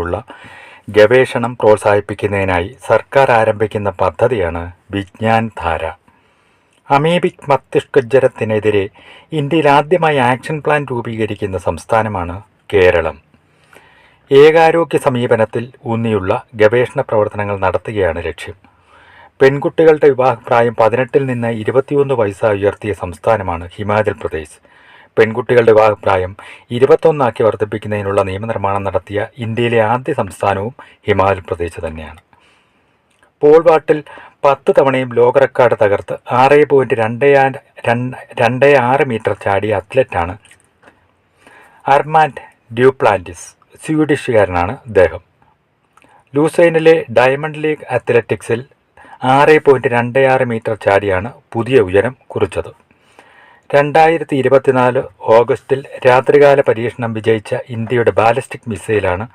ഉള്ള ഗവേഷണം പ്രോത്സാഹിപ്പിക്കുന്നതിനായി സർക്കാർ ആരംഭിക്കുന്ന പദ്ധതിയാണ് വിജ്ഞാൻ ധാര. അമീബിക് മസ്തിഷ്കജ്വരത്തിനെതിരെ ഇന്ത്യയിൽ ആദ്യമായി ആക്ഷൻ പ്ലാൻ രൂപീകരിക്കുന്ന സംസ്ഥാനമാണ് കേരളം. ഏകാരോഗ്യ സമീപനത്തിൽ ഊന്നിയുള്ള ഗവേഷണ പ്രവർത്തനങ്ങൾ നടത്തുകയാണ് ലക്ഷ്യം. പെൺകുട്ടികളുടെ വിവാഹപ്രായം 18 നിന്ന് 21 വയസ്സായി ഉയർത്തിയ സംസ്ഥാനമാണ് ഹിമാചൽ പ്രദേശ്. പെൺകുട്ടികളുടെ വിവാഹപ്രായം 21 വർദ്ധിപ്പിക്കുന്നതിനുള്ള നിയമനിർമ്മാണം നടത്തിയ ഇന്ത്യയിലെ ആദ്യ സംസ്ഥാനവും ഹിമാചൽ പ്രദേശ് തന്നെയാണ്. പോൾ വാൾട്ടിൽ 10 തവണയും ലോക റെക്കോർഡ് തകർത്ത് 6.26 മീറ്റർ ചാടിയ അത്ലറ്റാണ് അർമാൻഡ് ഡ്യൂപ്ലാന്റിസ്. സ്വീഡിഷുകാരനാണ് അദ്ദേഹം. ലൂസൈനിലെ ഡയമണ്ട് ലീഗ് അത്ലറ്റിക്സിൽ 6.26 മീറ്റർ ചാടിയാണ് പുതിയ ഉയരം കുറിച്ചത്. 2024 ഓഗസ്റ്റിൽ രാത്രികാല പരീക്ഷണം വിജയിച്ച ഇന്ത്യയുടെ ബാലിസ്റ്റിക് മിസൈലാണ്